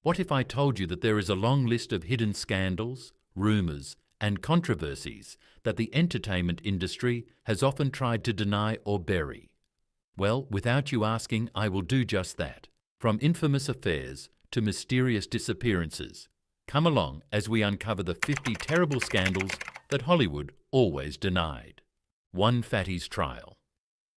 What if I told you that there is a long list of hidden scandals, rumours, and controversies that the entertainment industry has often tried to deny or bury? Well, without you asking, I will do just that. From infamous affairs to mysterious disappearances, come along as we uncover the 50 terrible scandals that Hollywood always denied. One Fatty's Trial.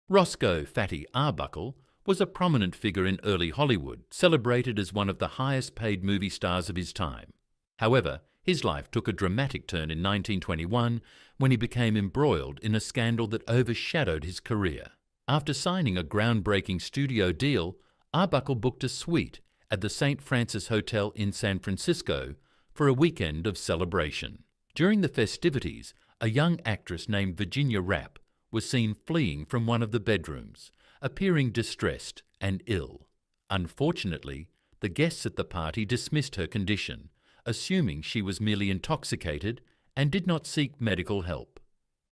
Roscoe Fatty Arbuckle was a prominent figure in early Hollywood, celebrated as one of the highest-paid movie stars of his time. However, his life took a dramatic turn in 1921 when he became embroiled in a scandal that overshadowed his career. After signing a groundbreaking studio deal, Arbuckle booked a suite at the St. Francis Hotel in San Francisco for a weekend of celebration. During the festivities, a young actress named Virginia Rapp was seen fleeing from one of the bedrooms, appearing distressed and ill. Unfortunately, the guests at the party dismissed her condition, assuming she was merely intoxicated and did not seek medical help.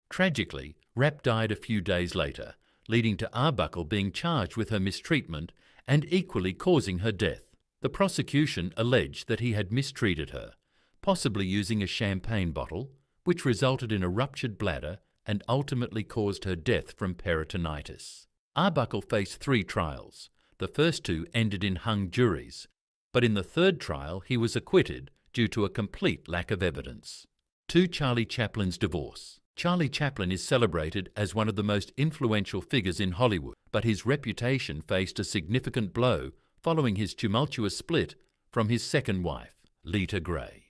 Tragically, Rapp died a few days later, leading to Arbuckle being charged with her mistreatment and equally causing her death. The prosecution alleged that he had mistreated her, possibly using a champagne bottle, which resulted in a ruptured bladder and ultimately caused her death from peritonitis. Arbuckle faced 3 trials. The first 2 ended in hung juries, but in the third trial he was acquitted due to a complete lack of evidence. 2. Charlie Chaplin's divorce. Charlie Chaplin is celebrated as one of the most influential figures in Hollywood, but his reputation faced a significant blow following his tumultuous split from his second wife, Lita Grey.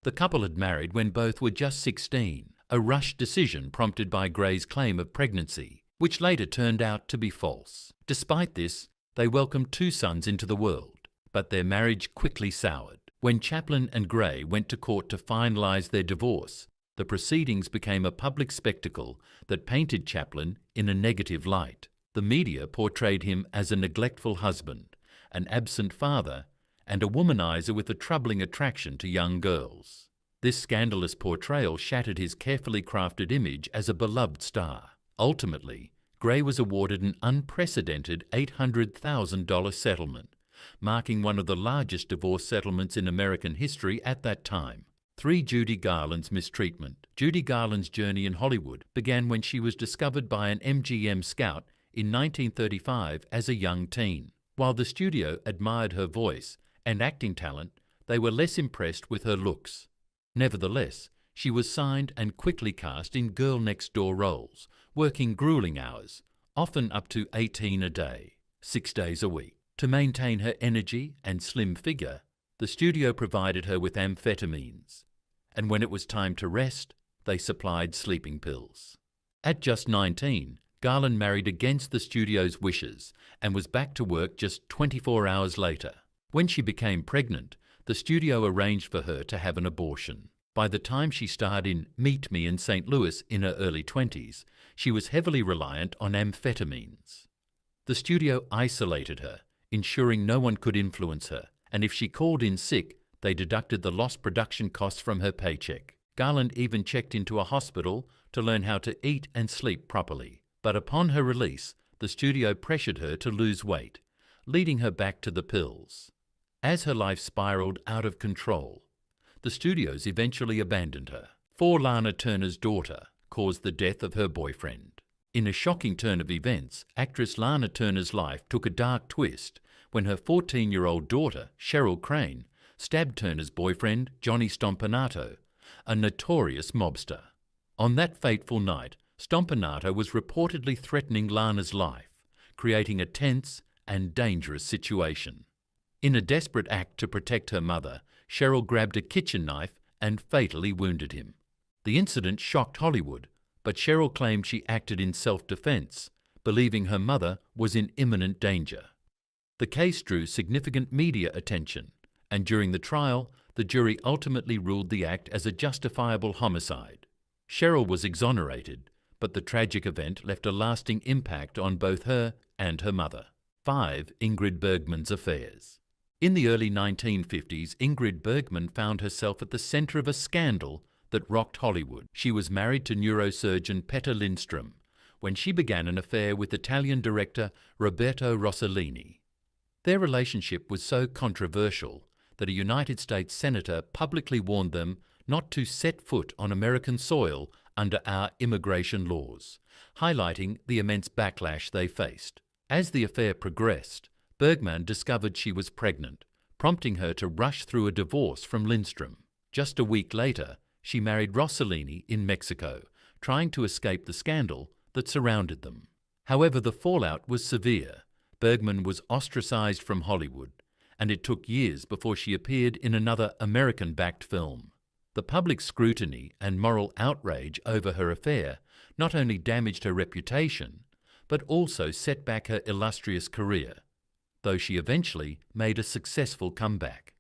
The couple had married when both were just 16, a rushed decision prompted by Grey's claim of pregnancy, which later turned out to be false. Despite this, they welcomed 2 sons into the world, but their marriage quickly soured. When Chaplin and Grey went to court to finalize their divorce, the proceedings became a public spectacle that painted Chaplin in a negative light. The media portrayed him as a neglectful husband, an absent father, and a womanizer with a troubling attraction to young girls. This scandalous portrayal shattered his carefully crafted image as a beloved star. Ultimately, Grey was awarded an unprecedented $800,000 settlement, marking one of the largest divorce settlements in American history at that time. 3. Judy Garland's mistreatment. Judy Garland's journey in Hollywood began when she was discovered by an MGM scout in 1935 as a young teen. While the studio admired her voice and acting talent, they were less impressed with her looks. Nevertheless, she was signed and quickly cast in girl-next-door roles, working grueling hours, often up to 18 a day, 6 days a week. To maintain her energy and slim figure, the studio provided her with amphetamines, and when it was time to rest, they supplied sleeping pills. At just 19, Garland married against the studio's wishes and was back to work just 24 hours later. When she became pregnant, the studio arranged for her to have an abortion. By the time she starred in Meet Me in St. Louis in her early 20s, she was heavily reliant on amphetamines. The studio isolated her, ensuring no one could influence her, and if she called in sick, they deducted the lost production costs from her paycheck. Garland even checked into a hospital to learn how to eat and sleep properly. But upon her release, the studio pressured her to lose weight, leading her back to the pills. As her life spiraled out of control, the studios eventually abandoned her. 4. Lana Turner's daughter caused the death of her boyfriend. In a shocking turn of events, actress Lana Turner's life took a dark twist when her 14-year-old daughter, Cheryl Crane, stabbed Turner's boyfriend, Johnny Stompanato, a notorious mobster. On that fateful night, Stompanato was reportedly threatening Lana's life, creating a tense and dangerous situation. In a desperate act to protect her mother, Cheryl grabbed a kitchen knife and fatally wounded him. The incident shocked Hollywood, but Cheryl claimed she acted in self-defense, believing her mother was in imminent danger. The case drew significant media attention, and during the trial, the jury ultimately ruled the act as a justifiable homicide. Cheryl was exonerated, but the tragic event left a lasting impact on both her and her mother. 5. Ingrid Bergman's affairs. In the early 1950s, Ingrid Bergman found herself at the center of a scandal that rocked Hollywood. She was married to neurosurgeon Petter Lindstrom when she began an affair with Italian director Roberto Rossellini. Their relationship was so controversial that a United States senator publicly warned them not to set foot on American soil under our immigration laws, highlighting the immense backlash they faced. As the affair progressed, Bergman discovered she was pregnant, prompting her to rush through a divorce from Lindstrom. Just a week later, she married Rossellini in Mexico, trying to escape the scandal that surrounded them. However, the fallout was severe. Bergman was ostracized from Hollywood, and it took years before she appeared in another American-backed film. The public scrutiny and moral outrage over her affair not only damaged her reputation, but also set back her illustrious career, though she eventually made a successful comeback.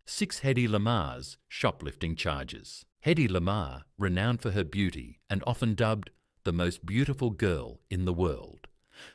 6 Hedy Lamarr's shoplifting charges. Hedy Lamarr, renowned for her beauty and often dubbed the most beautiful girl in the world,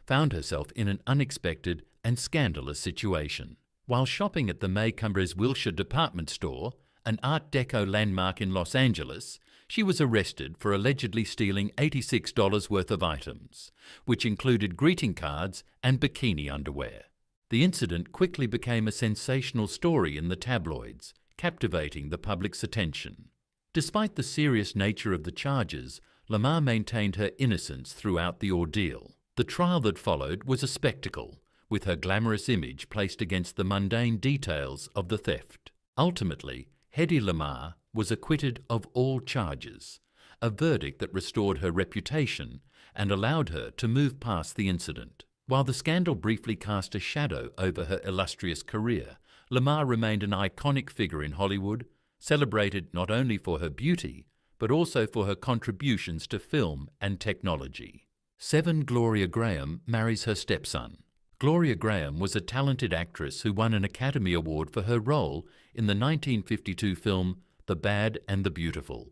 found herself in an unexpected and scandalous situation. While shopping at the Maycumbres Wilshire department store, an Art Deco landmark in Los Angeles, she was arrested for allegedly stealing $86 worth of items, which included greeting cards and bikini underwear. The incident quickly became a sensational story in the tabloids, captivating the public's attention. Despite the serious nature of the charges, Lamarr maintained her innocence throughout the ordeal. The trial that followed was a spectacle, with her glamorous image placed against the mundane details of the theft. Ultimately, Hedy Lamarr was acquitted of all charges, a verdict that restored her reputation and allowed her to move past the incident. While the scandal briefly cast a shadow over her illustrious career, Lamarr remained an iconic figure in Hollywood, celebrated not only for her beauty, but also for her contributions to film and technology. 7. Gloria Graham marries her stepson. Gloria Graham was a talented actress who won an Academy Award for her role in the 1952 film The Bad and the Beautiful,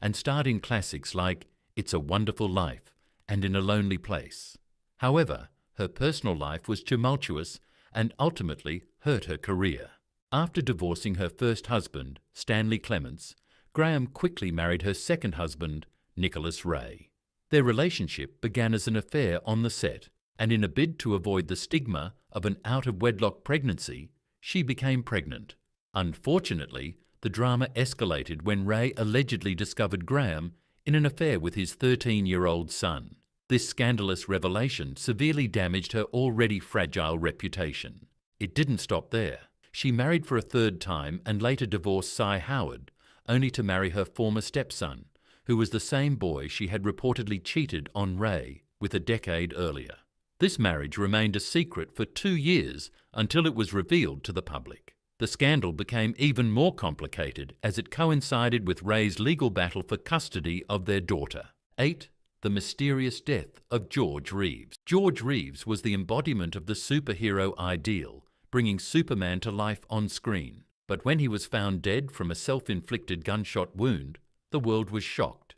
and starred in classics like It's a Wonderful Life and In a Lonely Place. However, her personal life was tumultuous and ultimately hurt her career. After divorcing her first husband, Stanley Clements, Graham quickly married her second husband, Nicholas Ray. Their relationship began as an affair on the set, and in a bid to avoid the stigma of an out-of-wedlock pregnancy, she became pregnant. Unfortunately, the drama escalated when Ray allegedly discovered Graham in an affair with his 13-year-old son. This scandalous revelation severely damaged her already fragile reputation. It didn't stop there. She married for a third time and later divorced Cy Howard, only to marry her former stepson, who was the same boy she had reportedly cheated on Ray with a decade earlier. This marriage remained a secret for 2 years until it was revealed to the public. The scandal became even more complicated as it coincided with Ray's legal battle for custody of their daughter. 8. The mysterious death of George Reeves. George Reeves was the embodiment of the superhero ideal, bringing Superman to life on screen. But when he was found dead from a self-inflicted gunshot wound, the world was shocked.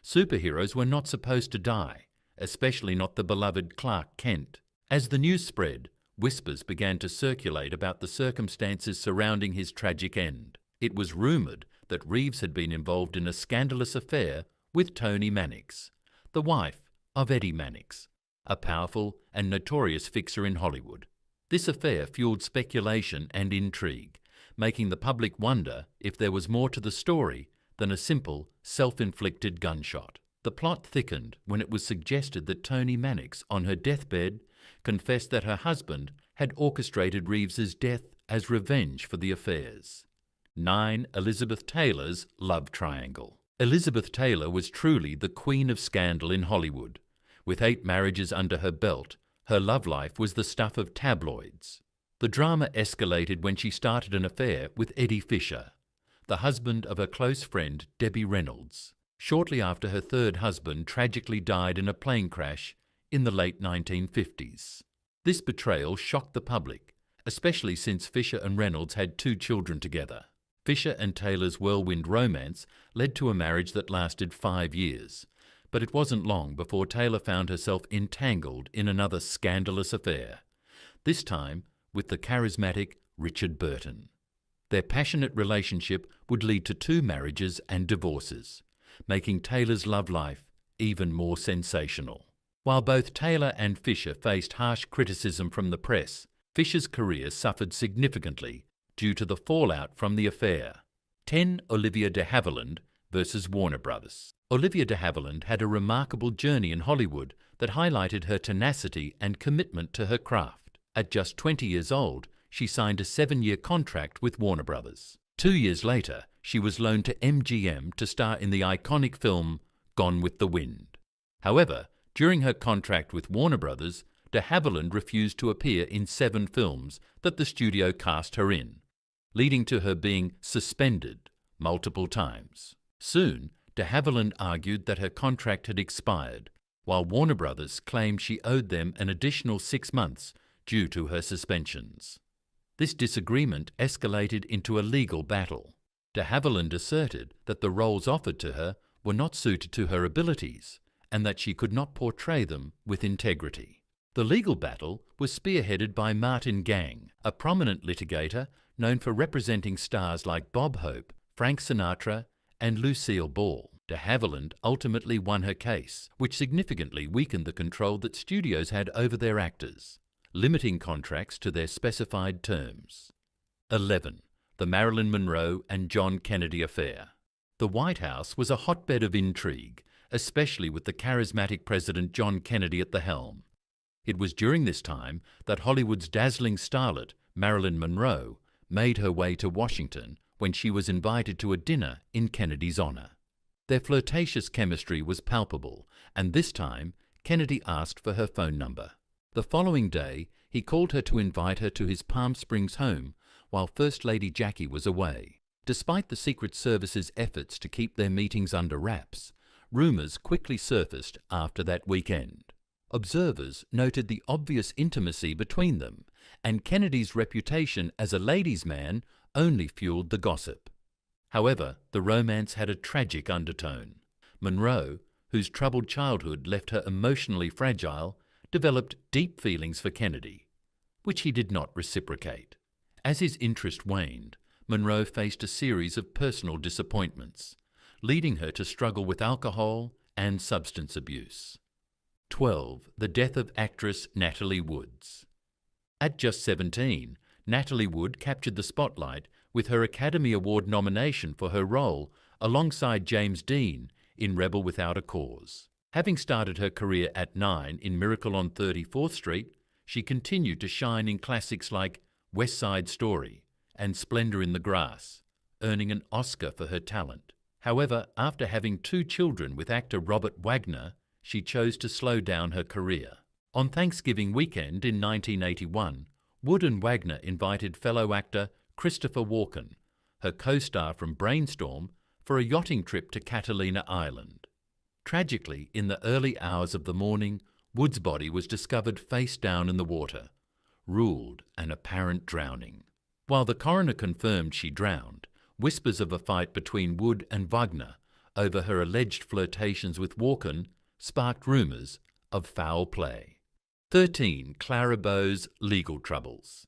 Superheroes were not supposed to die, especially not the beloved Clark Kent. As the news spread, whispers began to circulate about the circumstances surrounding his tragic end. It was rumoured that Reeves had been involved in a scandalous affair with Toni Mannix, the wife of Eddie Mannix, a powerful and notorious fixer in Hollywood. This affair fueled speculation and intrigue, making the public wonder if there was more to the story than a simple, self-inflicted gunshot. The plot thickened when it was suggested that Toni Mannix, on her deathbed, confessed that her husband had orchestrated Reeves's death as revenge for the affairs. 9. Elizabeth Taylor's love triangle. Elizabeth Taylor was truly the queen of scandal in Hollywood. With 8 marriages under her belt, her love life was the stuff of tabloids. The drama escalated when she started an affair with Eddie Fisher, the husband of her close friend Debbie Reynolds, shortly after her third husband tragically died in a plane crash in the late 1950s. This betrayal shocked the public, especially since Fisher and Reynolds had 2 children together. Fisher and Taylor's whirlwind romance led to a marriage that lasted 5 years, but it wasn't long before Taylor found herself entangled in another scandalous affair, this time with the charismatic Richard Burton. Their passionate relationship would lead to 2 marriages and divorces, making Taylor's love life even more sensational. While both Taylor and Fisher faced harsh criticism from the press, Fisher's career suffered significantly due to the fallout from the affair. 10. Olivia de Havilland versus Warner Brothers. Olivia de Havilland had a remarkable journey in Hollywood that highlighted her tenacity and commitment to her craft. At just 20 years old, she signed a 7-year contract with Warner Brothers. 2 years later, she was loaned to MGM to star in the iconic film Gone with the Wind. However, during her contract with Warner Brothers, de Havilland refused to appear in 7 films that the studio cast her in, leading to her being suspended multiple times. Soon, de Havilland argued that her contract had expired, while Warner Brothers claimed she owed them an additional 6 months due to her suspensions. This disagreement escalated into a legal battle. De Havilland asserted that the roles offered to her were not suited to her abilities and that she could not portray them with integrity. The legal battle was spearheaded by Martin Gang, a prominent litigator known for representing stars like Bob Hope, Frank Sinatra, and Lucille Ball. De Havilland ultimately won her case, which significantly weakened the control that studios had over their actors, limiting contracts to their specified terms. 11. The Marilyn Monroe and John Kennedy affair. The White House was a hotbed of intrigue, especially with the charismatic President John Kennedy at the helm. It was during this time that Hollywood's dazzling starlet, Marilyn Monroe, made her way to Washington when she was invited to a dinner in Kennedy's honor. Their flirtatious chemistry was palpable, and this time Kennedy asked for her phone number. The following day, he called her to invite her to his Palm Springs home while First Lady Jackie was away. Despite the Secret Service's efforts to keep their meetings under wraps, rumors quickly surfaced after that weekend. Observers noted the obvious intimacy between them, and Kennedy's reputation as a ladies' man only fueled the gossip. However, the romance had a tragic undertone. Monroe, whose troubled childhood left her emotionally fragile, developed deep feelings for Kennedy, which he did not reciprocate. As his interest waned, Monroe faced a series of personal disappointments, leading her to struggle with alcohol and substance abuse. 12. The death of actress Natalie Woods. At just 17, Natalie Wood captured the spotlight with her Academy Award nomination for her role alongside James Dean in Rebel Without a Cause. Having started her career at 9 in Miracle on 34th Street, she continued to shine in classics like West Side Story and Splendor in the Grass, earning an Oscar for her talent. However, after having 2 children with actor Robert Wagner, she chose to slow down her career. On Thanksgiving weekend in 1981, Wood and Wagner invited fellow actor Christopher Walken, her co-star from Brainstorm, for a yachting trip to Catalina Island. Tragically, in the early hours of the morning, Wood's body was discovered face down in the water, ruled an apparent drowning. While the coroner confirmed she drowned, whispers of a fight between Wood and Wagner over her alleged flirtations with Walken sparked rumours of foul play. 13. Clara Bow's legal troubles.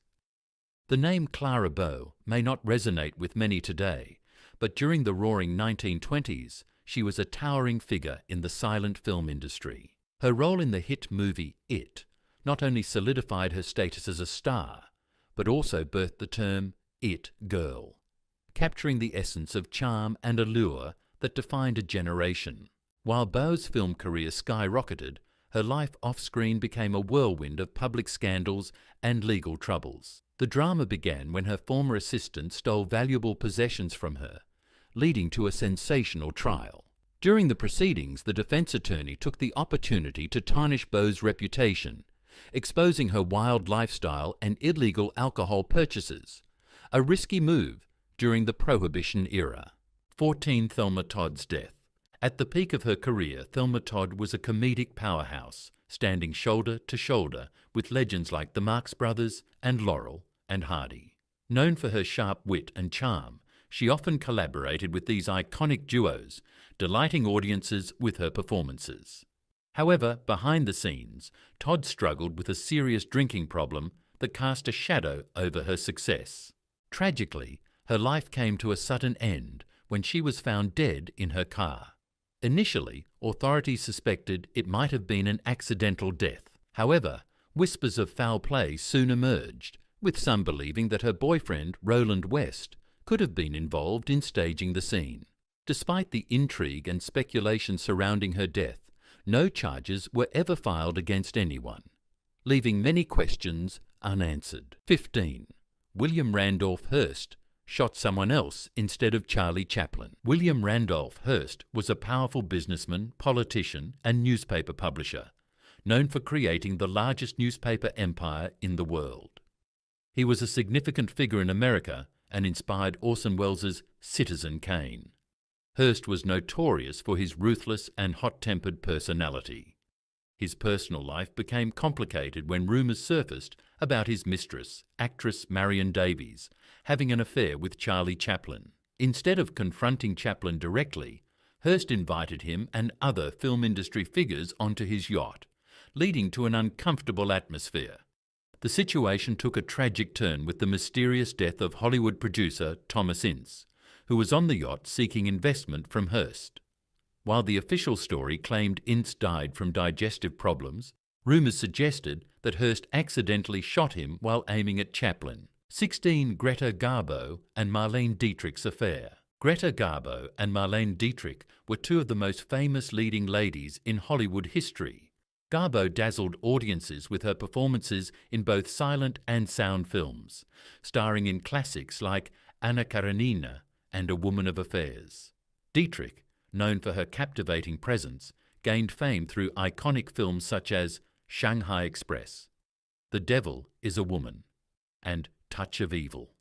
The name Clara Bow may not resonate with many today, but during the roaring 1920s, she was a towering figure in the silent film industry. Her role in the hit movie It not only solidified her status as a star, but also birthed the term It Girl, capturing the essence of charm and allure that defined a generation. While Bow's film career skyrocketed, her life off-screen became a whirlwind of public scandals and legal troubles. The drama began when her former assistant stole valuable possessions from her, leading to a sensational trial. During the proceedings, the defense attorney took the opportunity to tarnish Bow's reputation, exposing her wild lifestyle and illegal alcohol purchases, a risky move during the Prohibition era. 14. Thelma Todd's death. At the peak of her career, Thelma Todd was a comedic powerhouse, standing shoulder to shoulder with legends like the Marx Brothers and Laurel and Hardy. Known for her sharp wit and charm, she often collaborated with these iconic duos, delighting audiences with her performances. However, behind the scenes, Todd struggled with a serious drinking problem that cast a shadow over her success. Tragically, her life came to a sudden end when she was found dead in her car. Initially, authorities suspected it might have been an accidental death. However, whispers of foul play soon emerged, with some believing that her boyfriend, Roland West, could have been involved in staging the scene. Despite the intrigue and speculation surrounding her death, no charges were ever filed against anyone, leaving many questions unanswered. 15. William Randolph Hearst shot someone else instead of Charlie Chaplin. William Randolph Hearst was a powerful businessman, politician, and newspaper publisher, known for creating the largest newspaper empire in the world. He was a significant figure in America and inspired Orson Welles' Citizen Kane. Hearst was notorious for his ruthless and hot-tempered personality. His personal life became complicated when rumours surfaced about his mistress, actress Marion Davies, having an affair with Charlie Chaplin. Instead of confronting Chaplin directly, Hearst invited him and other film industry figures onto his yacht, leading to an uncomfortable atmosphere. The situation took a tragic turn with the mysterious death of Hollywood producer Thomas Ince, who was on the yacht seeking investment from Hearst. While the official story claimed Ince died from digestive problems, rumours suggested that Hearst accidentally shot him while aiming at Chaplin. 16. Greta Garbo and Marlene Dietrich's affair. Greta Garbo and Marlene Dietrich were two of the most famous leading ladies in Hollywood history. Garbo dazzled audiences with her performances in both silent and sound films, starring in classics like Anna Karenina and A Woman of Affairs. Dietrich, known for her captivating presence, gained fame through iconic films such as Shanghai Express, The Devil is a Woman, and Touch of Evil.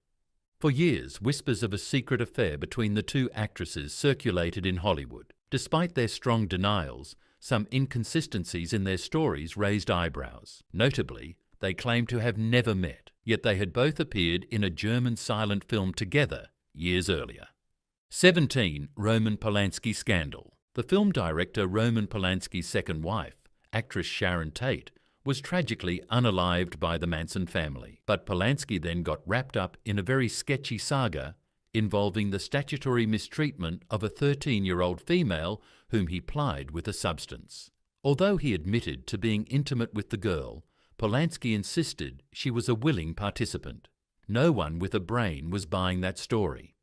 For years, whispers of a secret affair between the two actresses circulated in Hollywood. Despite their strong denials, some inconsistencies in their stories raised eyebrows. Notably, they claimed to have never met, yet they had both appeared in a German silent film together years earlier. 17. Roman Polanski scandal. The film director Roman Polanski's second wife, actress Sharon Tate, was tragically unalived by the Manson family, but Polanski then got wrapped up in a very sketchy saga involving the statutory mistreatment of a 13-year-old female whom he plied with a substance. Although he admitted to being intimate with the girl, Polanski insisted she was a willing participant. No one with a brain was buying that story,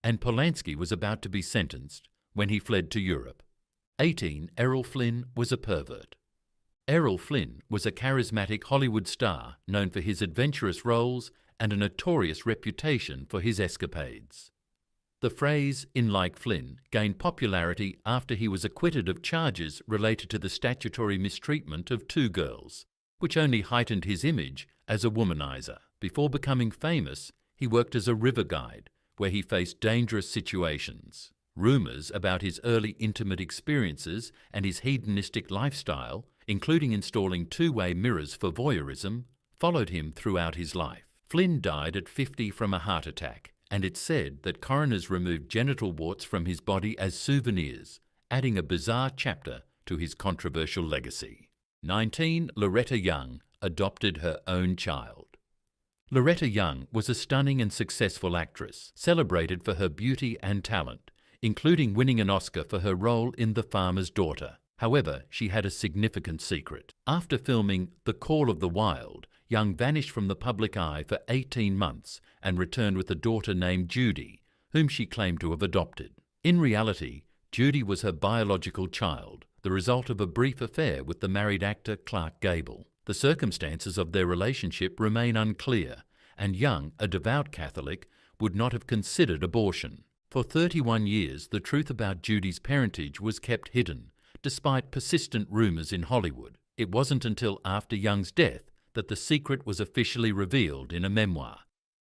and Polanski was about to be sentenced when he fled to Europe. 18. Errol Flynn was a pervert. Errol Flynn was a charismatic Hollywood star known for his adventurous roles and a notorious reputation for his escapades. The phrase "in like Flynn" gained popularity after he was acquitted of charges related to the statutory mistreatment of two girls, which only heightened his image as a womanizer. Before becoming famous, he worked as a river guide, where he faced dangerous situations. Rumours about his early intimate experiences and his hedonistic lifestyle, including installing two-way mirrors for voyeurism, followed him throughout his life. Flynn died at 50 from a heart attack, and it's said that coroners removed genital warts from his body as souvenirs, adding a bizarre chapter to his controversial legacy. 19. Loretta Young adopted her own child. Loretta Young was a stunning and successful actress, celebrated for her beauty and talent, including winning an Oscar for her role in The Farmer's Daughter. However, she had a significant secret. After filming The Call of the Wild, Young vanished from the public eye for 18 months and returned with a daughter named Judy, whom she claimed to have adopted. In reality, Judy was her biological child, the result of a brief affair with the married actor Clark Gable. The circumstances of their relationship remain unclear, and Young, a devout Catholic, would not have considered abortion. For 31 years, the truth about Judy's parentage was kept hidden, despite persistent rumours in Hollywood. It wasn't until after Young's death that the secret was officially revealed in a memoir,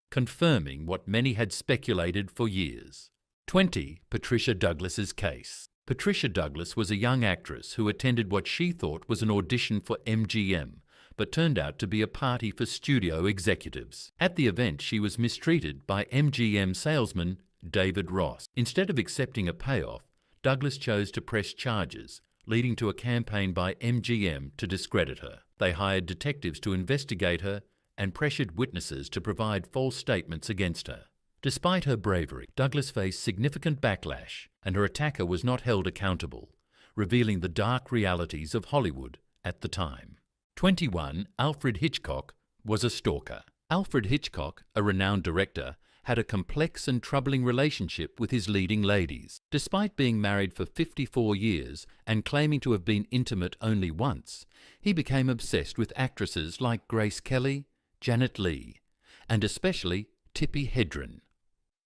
confirming what many had speculated for years. 20. Patricia Douglas's case. Patricia Douglas was a young actress who attended what she thought was an audition for MGM, but turned out to be a party for studio executives. At the event, she was mistreated by MGM salesman David Ross. Instead of accepting a payoff, Douglas chose to press charges, leading to a campaign by MGM to discredit her. They hired detectives to investigate her and pressured witnesses to provide false statements against her. Despite her bravery, Douglas faced significant backlash, and her attacker was not held accountable, revealing the dark realities of Hollywood at the time. 21. Alfred Hitchcock was a stalker. Alfred Hitchcock, a renowned director, had a complex and troubling relationship with his leading ladies. Despite being married for 54 years and claiming to have been intimate only once, he became obsessed with actresses like Grace Kelly, Janet Leigh, and especially Tippi Hedren.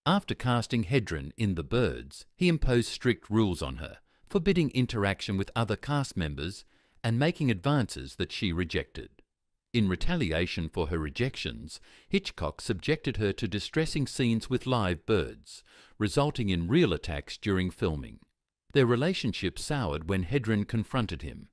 After casting Hedren in The Birds, he imposed strict rules on her, forbidding interaction with other cast members and making advances that she rejected. In retaliation for her rejections, Hitchcock subjected her to distressing scenes with live birds, resulting in real attacks during filming. Their relationship soured when Hedren confronted him,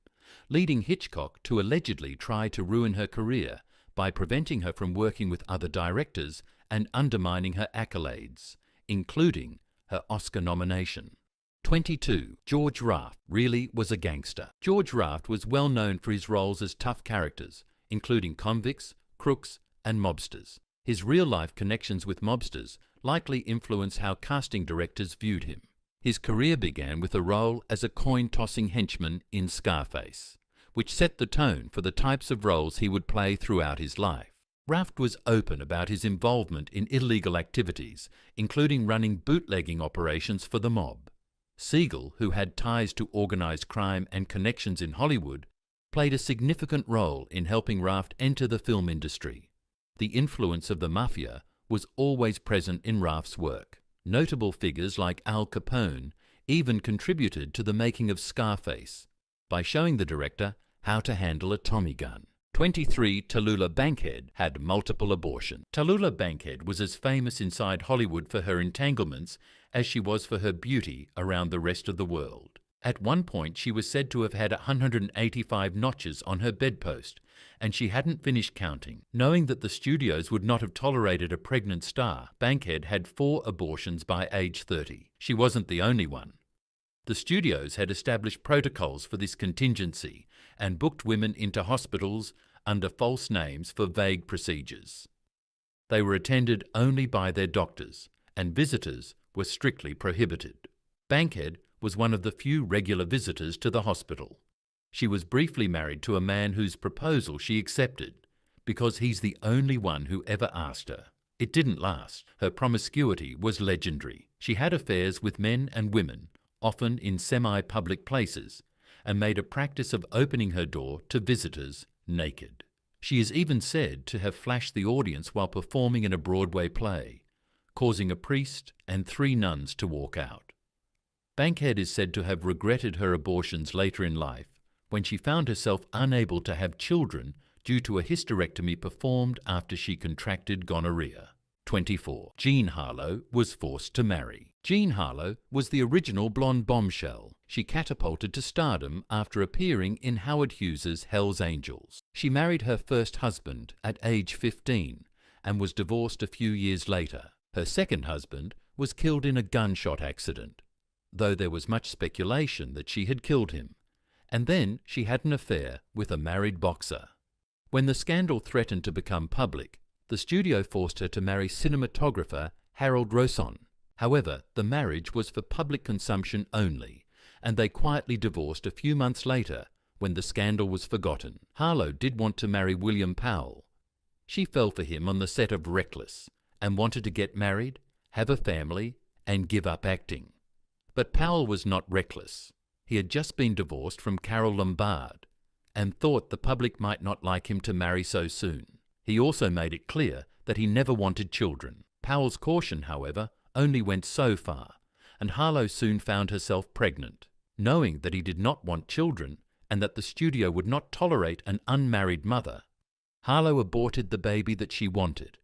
leading Hitchcock to allegedly try to ruin her career by preventing her from working with other directors and undermining her accolades, including her Oscar nomination. 22. George Raft really was a gangster. George Raft was well known for his roles as tough characters, including convicts, crooks, and mobsters. His real-life connections with mobsters likely influenced how casting directors viewed him. His career began with a role as a coin-tossing henchman in Scarface, which set the tone for the types of roles he would play throughout his life. Raft was open about his involvement in illegal activities, including running bootlegging operations for the mob. Siegel, who had ties to organized crime and connections in Hollywood, played a significant role in helping Raft enter the film industry. The influence of the mafia was always present in Raft's work. Notable figures like Al Capone even contributed to the making of Scarface by showing the director how to handle a Tommy gun. 23. Tallulah Bankhead had multiple abortions. Tallulah Bankhead was as famous inside Hollywood for her entanglements as she was for her beauty around the rest of the world. At one point, she was said to have had 185 notches on her bedpost, and she hadn't finished counting. Knowing that the studios would not have tolerated a pregnant star, Bankhead had 4 abortions by age 30. She wasn't the only one. The studios had established protocols for this contingency and booked women into hospitals under false names for vague procedures. They were attended only by their doctors, and visitors were strictly prohibited. Bankhead was one of the few regular visitors to the hospital. She was briefly married to a man whose proposal she accepted, because he's the only one who ever asked her. It didn't last. Her promiscuity was legendary. She had affairs with men and women, often in semi-public places, and made a practice of opening her door to visitors naked. She is even said to have flashed the audience while performing in a Broadway play, causing a priest and 3 nuns to walk out. Bankhead is said to have regretted her abortions later in life, when she found herself unable to have children due to a hysterectomy performed after she contracted gonorrhea. 24. Jean Harlow was forced to marry. Jean Harlow was the original blonde bombshell. She catapulted to stardom after appearing in Howard Hughes's Hell's Angels. She married her first husband at age 15 and was divorced a few years later. Her second husband was killed in a gunshot accident, though there was much speculation that she had killed him. And then she had an affair with a married boxer. When the scandal threatened to become public, the studio forced her to marry cinematographer Harold Rosson. However, the marriage was for public consumption only, and they quietly divorced a few months later when the scandal was forgotten. Harlow did want to marry William Powell. She fell for him on the set of Reckless and wanted to get married, have a family, and give up acting. But Powell was not reckless. He had just been divorced from Carole Lombard and thought the public might not like him to marry so soon. He also made it clear that he never wanted children. Powell's caution, however, only went so far, and Harlow soon found herself pregnant. Knowing that he did not want children and that the studio would not tolerate an unmarried mother, Harlow aborted the baby that she wanted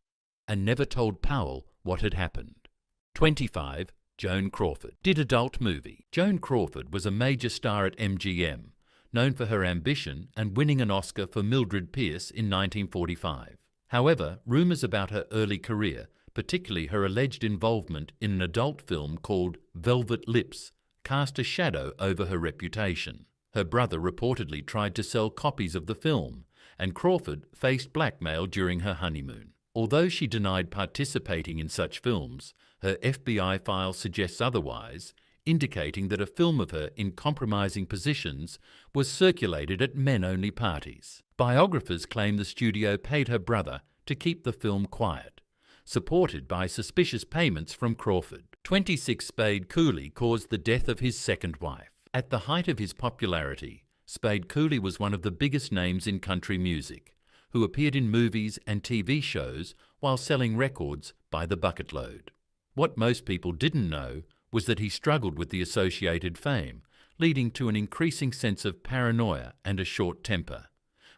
and never told Powell what had happened. 25. Joan Crawford did adult movie. Joan Crawford was a major star at MGM, known for her ambition and winning an Oscar for Mildred Pierce in 1945. However, rumours about her early career, particularly her alleged involvement in an adult film called Velvet Lips, cast a shadow over her reputation. Her brother reportedly tried to sell copies of the film, and Crawford faced blackmail during her honeymoon. Although she denied participating in such films, her FBI file suggests otherwise, indicating that a film of her in compromising positions was circulated at men-only parties. Biographers claim the studio paid her brother to keep the film quiet, supported by suspicious payments from Crawford. 26 Spade Cooley caused the death of his second wife. At the height of his popularity, Spade Cooley was one of the biggest names in country music, who appeared in movies and TV shows while selling records by the bucketload. What most people didn't know was that he struggled with the associated fame, leading to an increasing sense of paranoia and a short temper,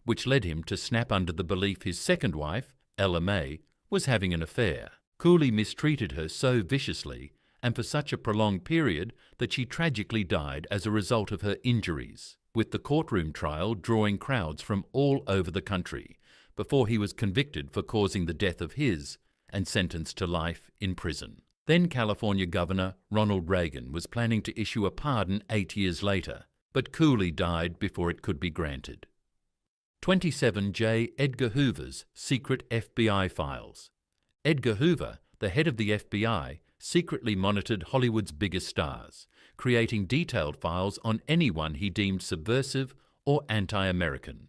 which led him to snap under the belief his second wife, Ella May, was having an affair. Cooley mistreated her so viciously and for such a prolonged period that she tragically died as a result of her injuries, with the courtroom trial drawing crowds from all over the country before he was convicted for causing the death of his and sentenced to life in prison. Then California Governor Ronald Reagan was planning to issue a pardon 8 years later, but Cooley died before it could be granted. 27 J. Edgar Hoover's secret FBI files. Edgar Hoover, the head of the FBI, secretly monitored Hollywood's biggest stars, creating detailed files on anyone he deemed subversive or anti-American.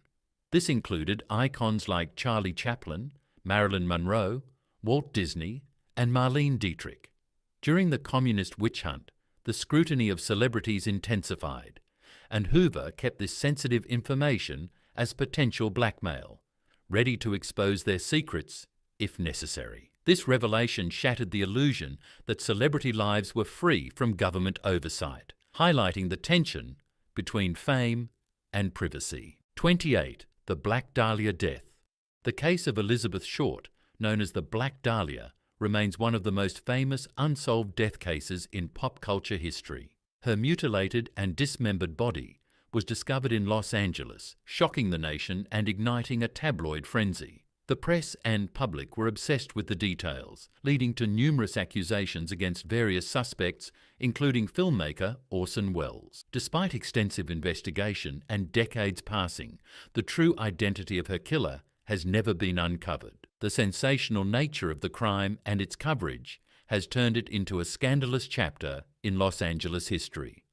This included icons like Charlie Chaplin, Marilyn Monroe, Walt Disney, and Marlene Dietrich. During the communist witch hunt, the scrutiny of celebrities intensified, and Hoover kept this sensitive information as potential blackmail, ready to expose their secrets if necessary. This revelation shattered the illusion that celebrity lives were free from government oversight, highlighting the tension between fame and privacy. 28. The Black Dahlia death. The case of Elizabeth Short, known as the Black Dahlia, remains one of the most famous unsolved death cases in pop culture history. Her mutilated and dismembered body was discovered in Los Angeles, shocking the nation and igniting a tabloid frenzy. The press and public were obsessed with the details, leading to numerous accusations against various suspects, including filmmaker Orson Welles. Despite extensive investigation and decades passing, the true identity of her killer has never been uncovered. The sensational nature of the crime and its coverage has turned it into a scandalous chapter in Los Angeles history,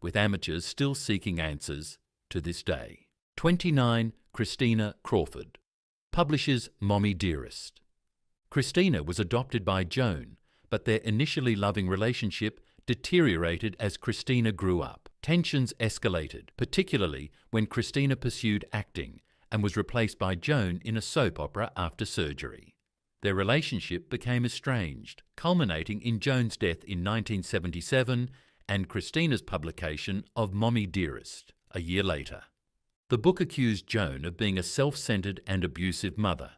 with amateurs still seeking answers to this day. 29. Christina Crawford. Publishes Mommy Dearest. Christina was adopted by Joan, but their initially loving relationship deteriorated as Christina grew up. Tensions escalated, particularly when Christina pursued acting and was replaced by Joan in a soap opera after surgery. Their relationship became estranged, culminating in Joan's death in 1977 and Christina's publication of Mommy Dearest a year later. The book accused Joan of being a self-centered and abusive mother,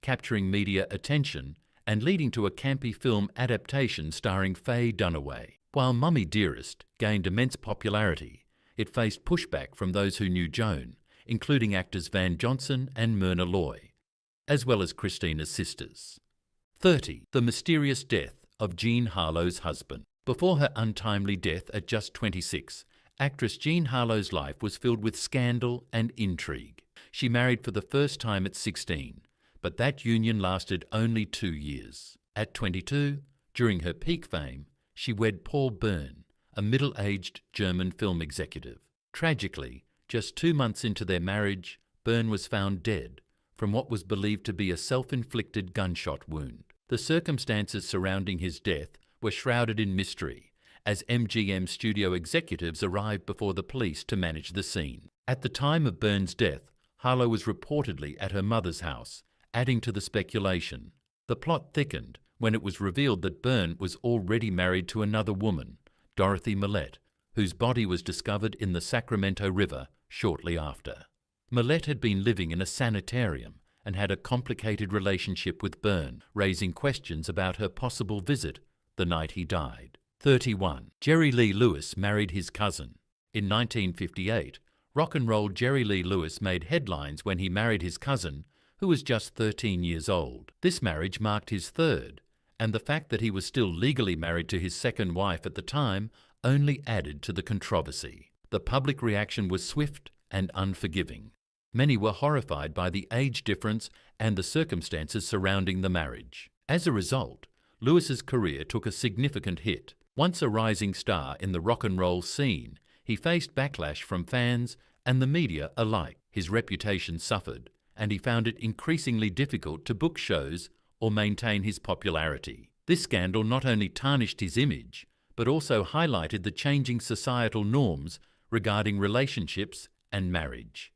capturing media attention and leading to a campy film adaptation starring Faye Dunaway. While Mommy Dearest gained immense popularity, it faced pushback from those who knew Joan, including actors Van Johnson and Myrna Loy, as well as Christina's sisters. 30. The mysterious death of Jean Harlow's husband. Before her untimely death at just 26, actress Jean Harlow's life was filled with scandal and intrigue. She married for the first time at 16, but that union lasted only 2 years. At 22, during her peak fame, she wed Paul Bern, a middle-aged German film executive. Tragically, just 2 months into their marriage, Bern was found dead from what was believed to be a self-inflicted gunshot wound. The circumstances surrounding his death were shrouded in mystery, as MGM studio executives arrived before the police to manage the scene. At the time of Bern's death, Harlow was reportedly at her mother's house, adding to the speculation. The plot thickened when it was revealed that Bern was already married to another woman, Dorothy Millette, whose body was discovered in the Sacramento River shortly after. Millette had been living in a sanitarium and had a complicated relationship with Bern, raising questions about her possible visit the night he died. 31. Jerry Lee Lewis married his cousin. In 1958, rock and roll Jerry Lee Lewis made headlines when he married his cousin, who was just 13 years old. This marriage marked his third, and the fact that he was still legally married to his second wife at the time only added to the controversy. The public reaction was swift and unforgiving. Many were horrified by the age difference and the circumstances surrounding the marriage. As a result, Lewis's career took a significant hit. Once a rising star in the rock and roll scene, he faced backlash from fans and the media alike. His reputation suffered, and he found it increasingly difficult to book shows or maintain his popularity. This scandal not only tarnished his image, but also highlighted the changing societal norms regarding relationships and marriage,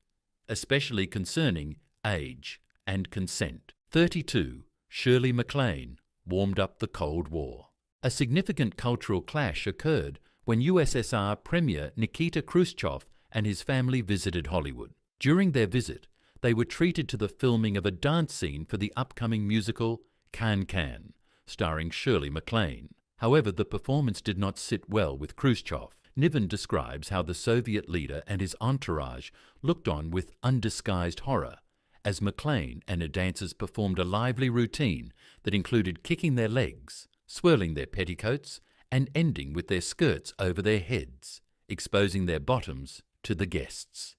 especially concerning age and consent. 32. Shirley MacLaine warmed up the Cold War. A significant cultural clash occurred when USSR Premier Nikita Khrushchev and his family visited Hollywood. During their visit, they were treated to the filming of a dance scene for the upcoming musical Can Can, starring Shirley MacLaine. However, the performance did not sit well with Khrushchev. Niven describes how the Soviet leader and his entourage looked on with undisguised horror as MacLaine and her dancers performed a lively routine that included kicking their legs, swirling their petticoats, and ending with their skirts over their heads, exposing their bottoms to the guests.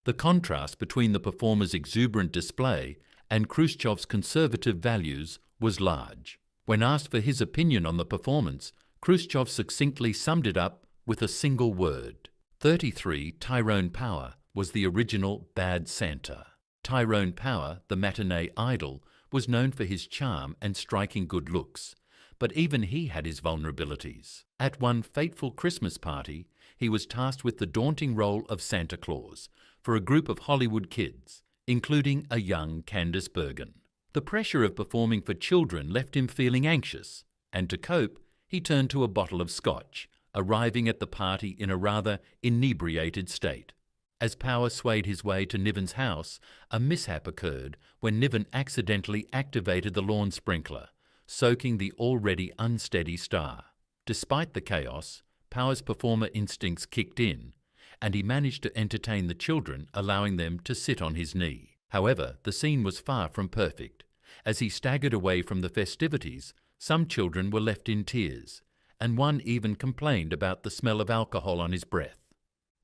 The contrast between the performers' exuberant display and Khrushchev's conservative values was large. When asked for his opinion on the performance, Khrushchev succinctly summed it up with a single word. 33. Tyrone Power was the original Bad Santa. Tyrone Power, the matinee idol, was known for his charm and striking good looks, but even he had his vulnerabilities. At one fateful Christmas party, he was tasked with the daunting role of Santa Claus for a group of Hollywood kids, including a young Candice Bergen. The pressure of performing for children left him feeling anxious, and to cope, he turned to a bottle of scotch, arriving at the party in a rather inebriated state. As Power swayed his way to Niven's house, a mishap occurred when Niven accidentally activated the lawn sprinkler, soaking the already unsteady star. Despite the chaos, Power's performer instincts kicked in, and he managed to entertain the children, allowing them to sit on his knee. However, the scene was far from perfect. As he staggered away from the festivities, some children were left in tears, and one even complained about the smell of alcohol on his breath.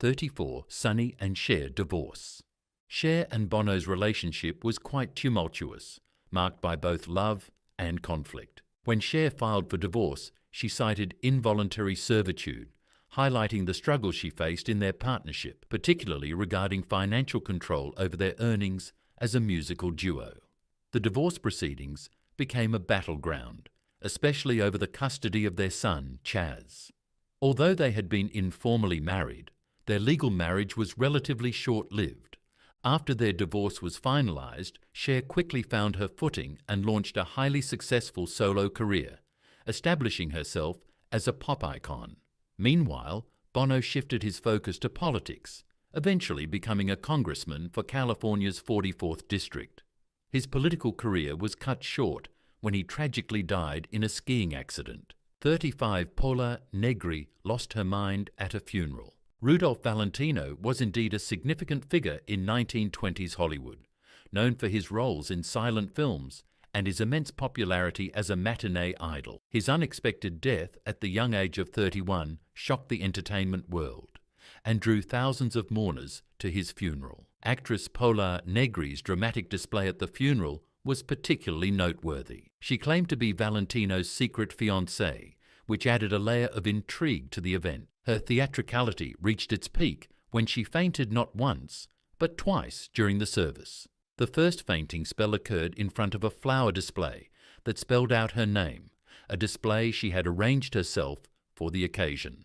34. Sonny and Cher divorce. Cher and Bono's relationship was quite tumultuous, marked by both love and conflict. When Cher filed for divorce, she cited involuntary servitude, highlighting the struggles she faced in their partnership, particularly regarding financial control over their earnings as a musical duo. The divorce proceedings became a battleground, especially over the custody of their son, Chaz. Although they had been informally married, their legal marriage was relatively short-lived. After their divorce was finalized, Cher quickly found her footing and launched a highly successful solo career, establishing herself as a pop icon. Meanwhile, Bono shifted his focus to politics, eventually becoming a congressman for California's 44th District. His political career was cut short when he tragically died in a skiing accident. 35. Paula Negri lost her mind at a funeral. Rudolph Valentino was indeed a significant figure in 1920s Hollywood, known for his roles in silent films and his immense popularity as a matinee idol. His unexpected death at the young age of 31 shocked the entertainment world and drew thousands of mourners to his funeral. Actress Paula Negri's dramatic display at the funeral was particularly noteworthy. She claimed to be Valentino's secret fiancé, which added a layer of intrigue to the event. Her theatricality reached its peak when she fainted not once, but twice during the service. The first fainting spell occurred in front of a flower display that spelled out her name, a display she had arranged herself for the occasion.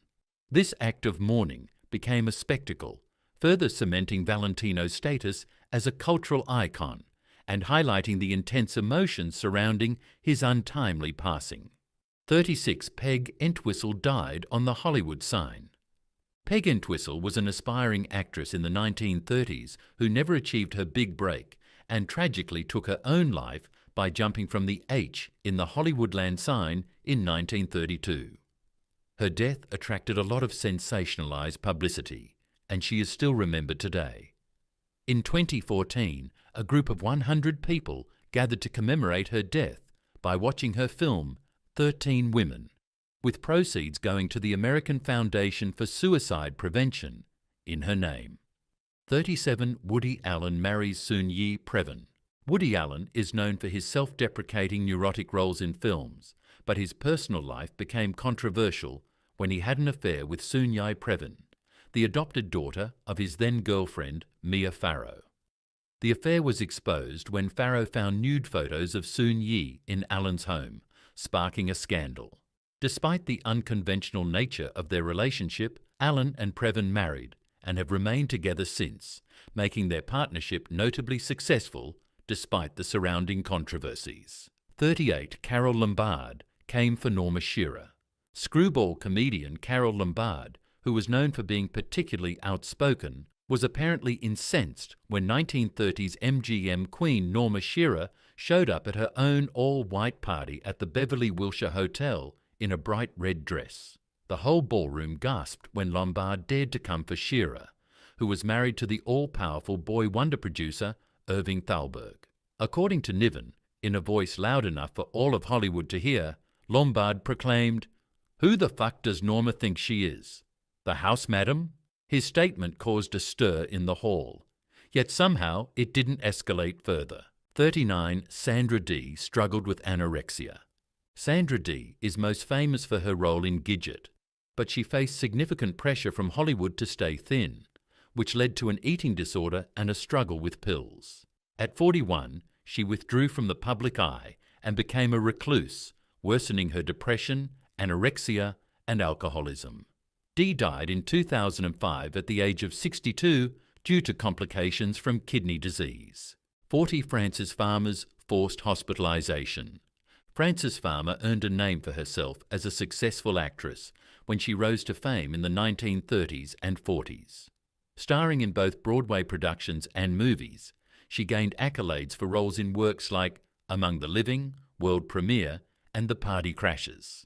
This act of mourning became a spectacle, further cementing Valentino's status as a cultural icon and highlighting the intense emotions surrounding his untimely passing. 36. Peg Entwistle died on the Hollywood sign. Peg Entwistle was an aspiring actress in the 1930s who never achieved her big break and tragically took her own life by jumping from the H in the Hollywoodland sign in 1932. Her death attracted a lot of sensationalized publicity, and she is still remembered today. In 2014, a group of 100 people gathered to commemorate her death by watching her film 13 Women, with proceeds going to the American Foundation for Suicide Prevention in her name. 37. Woody Allen marries Soon-Yi Previn. Woody Allen is known for his self-deprecating neurotic roles in films, but his personal life became controversial when he had an affair with Soon-Yi Previn, the adopted daughter of his then-girlfriend Mia Farrow. The affair was exposed when Farrow found nude photos of Soon Yi in Alan's home, sparking a scandal. Despite the unconventional nature of their relationship, Alan and Previn married and have remained together since, making their partnership notably successful despite the surrounding controversies. 38 Carole Lombard came for Norma Shearer. Screwball comedian Carole Lombard, who was known for being particularly outspoken, was apparently incensed when 1930s MGM queen Norma Shearer showed up at her own all-white party at the Beverly Wilshire Hotel in a bright red dress. The whole ballroom gasped when Lombard dared to come for Shearer, who was married to the all-powerful boy wonder producer Irving Thalberg. According to Niven, in a voice loud enough for all of Hollywood to hear, Lombard proclaimed, "Who the fuck does Norma think she is? The house madam?" His statement caused a stir in the hall, yet somehow it didn't escalate further. 39 Sandra Dee struggled with anorexia. Sandra Dee is most famous for her role in Gidget, but she faced significant pressure from Hollywood to stay thin, which led to an eating disorder and a struggle with pills. At 41, she withdrew from the public eye and became a recluse, worsening her depression, anorexia, and alcoholism. Dee died in 2005 at the age of 62 due to complications from kidney disease. 40 Frances Farmer's forced hospitalisation. Frances Farmer earned a name for herself as a successful actress when she rose to fame in the 1930s and 40s. Starring in both Broadway productions and movies, she gained accolades for roles in works like Among the Living, World Premiere, and The Party Crashers.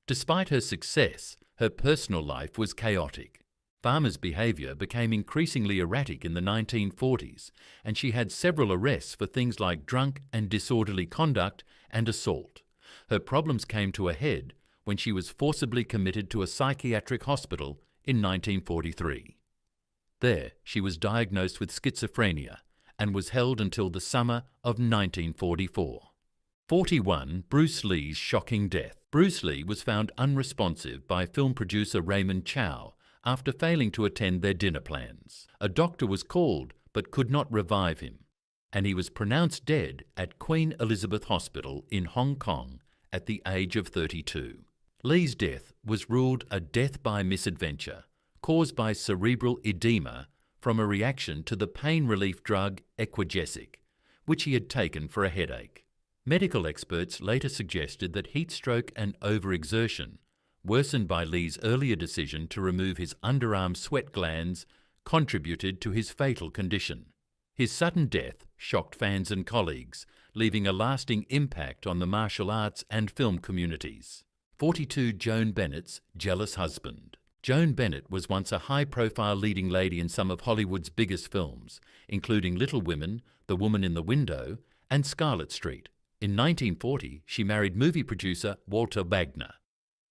Despite her success, her personal life was chaotic. Farmer's behaviour became increasingly erratic in the 1940s, and she had several arrests for things like drunk and disorderly conduct and assault. Her problems came to a head when she was forcibly committed to a psychiatric hospital in 1943. There, she was diagnosed with schizophrenia and was held until the summer of 1944. 41 Bruce Lee's shocking death. Bruce Lee was found unresponsive by film producer Raymond Chow after failing to attend their dinner plans. A doctor was called but could not revive him, and he was pronounced dead at Queen Elizabeth Hospital in Hong Kong at the age of 32. Lee's death was ruled a death by misadventure, caused by cerebral edema from a reaction to the pain relief drug Equagesic, which he had taken for a headache. Medical experts later suggested that heat stroke and overexertion, worsened by Lee's earlier decision to remove his underarm sweat glands, contributed to his fatal condition. His sudden death shocked fans and colleagues, leaving a lasting impact on the martial arts and film communities. 42 Joan Bennett's jealous husband. Joan Bennett was once a high-profile leading lady in some of Hollywood's biggest films, including Little Women, The Woman in the Window, and Scarlet Street. In 1940, she married movie producer Walter Wagner,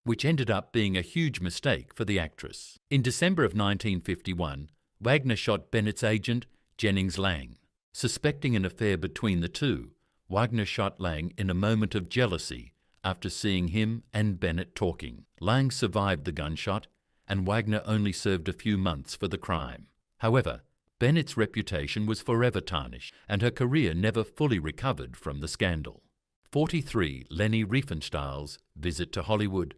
which ended up being a huge mistake for the actress. In December of 1951, Wagner shot Bennett's agent, Jennings Lang. Suspecting an affair between the two, Wagner shot Lang in a moment of jealousy after seeing him and Bennett talking. Lang survived the gunshot, and Wagner only served a few months for the crime. However, Bennett's reputation was forever tarnished, and her career never fully recovered from the scandal. 43 Leni Riefenstahl's visit to Hollywood.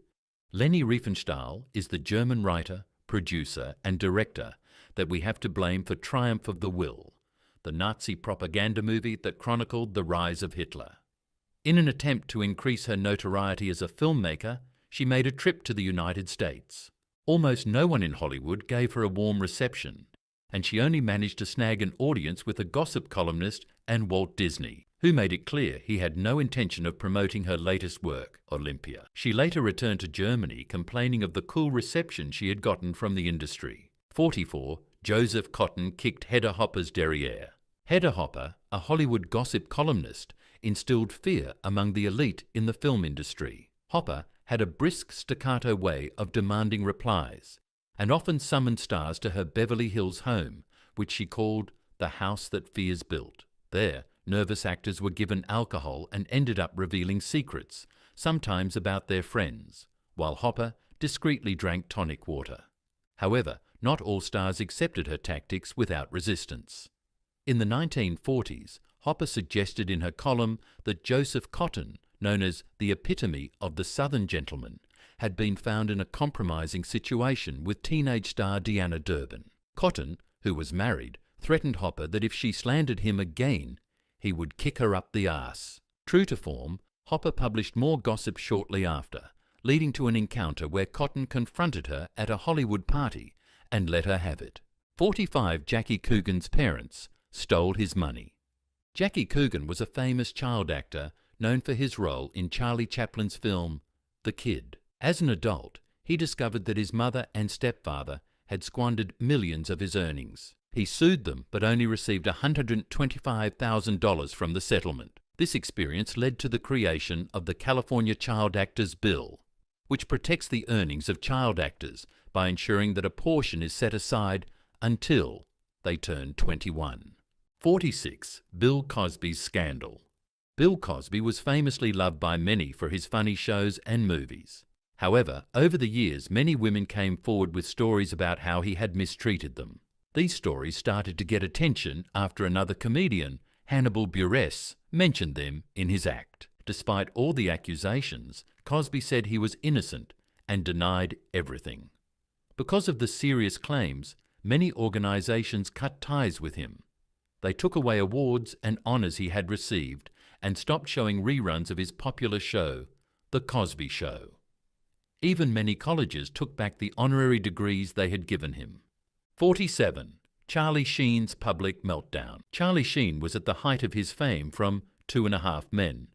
Leni Riefenstahl is the German writer, producer, and director that we have to blame for Triumph of the Will, the Nazi propaganda movie that chronicled the rise of Hitler. In an attempt to increase her notoriety as a filmmaker, she made a trip to the United States. Almost no one in Hollywood gave her a warm reception, and she only managed to snag an audience with a gossip columnist and Walt Disney, who made it clear he had no intention of promoting her latest work, Olympia. She later returned to Germany complaining of the cool reception she had gotten from the industry. 44 Joseph Cotton kicked Hedda Hopper's derriere. Hedda Hopper, a Hollywood gossip columnist, instilled fear among the elite in the film industry. Hopper had a brisk staccato way of demanding replies, and often summoned stars to her Beverly Hills home, which she called the house that fears built. There, nervous actors were given alcohol and ended up revealing secrets, sometimes about their friends, while Hopper discreetly drank tonic water. However, not all stars accepted her tactics without resistance. In the 1940s, Hopper suggested in her column that Joseph Cotton, known as the epitome of the Southern gentleman, had been found in a compromising situation with teenage star Deanna Durbin. Cotton, who was married, threatened Hopper that if she slandered him again, he would kick her up the arse. True to form, Hopper published more gossip shortly after, leading to an encounter where Cotton confronted her at a Hollywood party and let her have it. 45 Jackie Coogan's parents stole his money. Jackie Coogan was a famous child actor known for his role in Charlie Chaplin's film The Kid. As an adult, he discovered that his mother and stepfather had squandered millions of his earnings. He sued them but only received $125,000 from the settlement. This experience led to the creation of the California Child Actors Bill, which protects the earnings of child actors by ensuring that a portion is set aside until they turn 21. 46. Bill Cosby's scandal. Bill Cosby was famously loved by many for his funny shows and movies. However, over the years, many women came forward with stories about how he had mistreated them. These stories started to get attention after another comedian, Hannibal Buress, mentioned them in his act. Despite all the accusations, Cosby said he was innocent and denied everything. Because of the serious claims, many organizations cut ties with him. They took away awards and honors he had received and stopped showing reruns of his popular show, The Cosby Show. Even many colleges took back the honorary degrees they had given him. 47. Charlie Sheen's public meltdown. Charlie Sheen was at the height of his fame from 2.5 Men,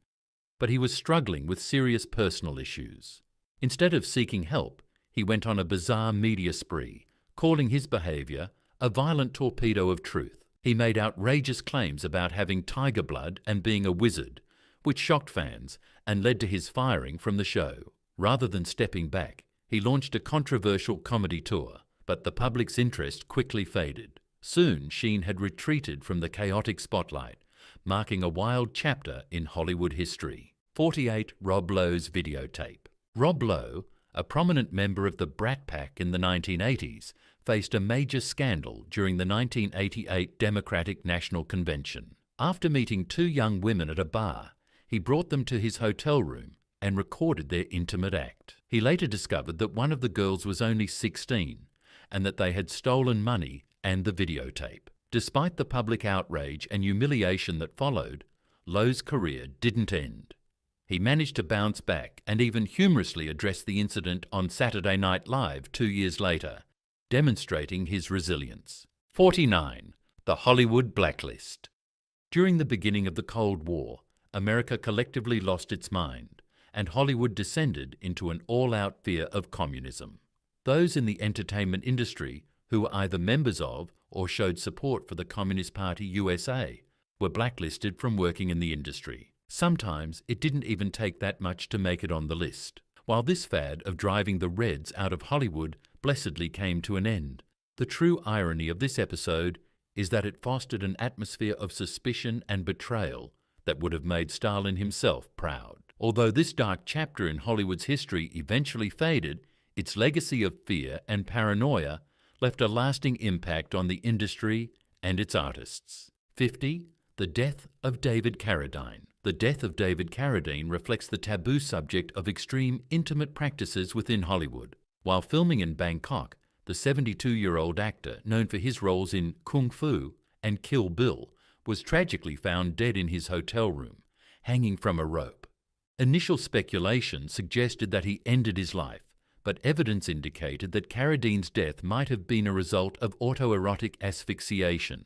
but he was struggling with serious personal issues. Instead of seeking help, he went on a bizarre media spree, calling his behavior a violent torpedo of truth. He made outrageous claims about having tiger blood and being a wizard, which shocked fans and led to his firing from the show. Rather than stepping back, he launched a controversial comedy tour, but the public's interest quickly faded. Soon, Sheen had retreated from the chaotic spotlight, marking a wild chapter in Hollywood history. 48. Rob Lowe's videotape. Rob Lowe, a prominent member of the Brat Pack in the 1980s, faced a major scandal during the 1988 Democratic National Convention. After meeting 2 young women at a bar, he brought them to his hotel room and recorded their intimate act. He later discovered that one of the girls was only 16 and that they had stolen money and the videotape. Despite the public outrage and humiliation that followed, Lowe's career didn't end. He managed to bounce back and even humorously addressed the incident on Saturday Night Live 2 years later, demonstrating his resilience. 49. The Hollywood Blacklist. During the beginning of the Cold War, America collectively lost its mind, and Hollywood descended into an all-out fear of communism. Those in the entertainment industry who were either members of or showed support for the Communist Party USA were blacklisted from working in the industry. Sometimes it didn't even take that much to make it on the list. While this fad of driving the Reds out of Hollywood blessedly came to an end, the true irony of this episode is that it fostered an atmosphere of suspicion and betrayal that would have made Stalin himself proud. Although this dark chapter in Hollywood's history eventually faded, its legacy of fear and paranoia left a lasting impact on the industry and its artists. 50. The death of David Carradine. The death of David Carradine reflects the taboo subject of extreme intimate practices within Hollywood. While filming in Bangkok, the 72-year-old actor, known for his roles in Kung Fu and Kill Bill, was tragically found dead in his hotel room, hanging from a rope. Initial speculation suggested that he ended his life, but evidence indicated that Carradine's death might have been a result of autoerotic asphyxiation,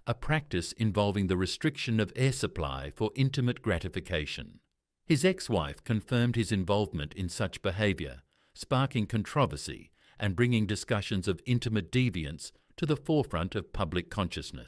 a practice involving the restriction of air supply for intimate gratification. His ex-wife confirmed his involvement in such behavior, sparking controversy and bringing discussions of intimate deviance to the forefront of public consciousness.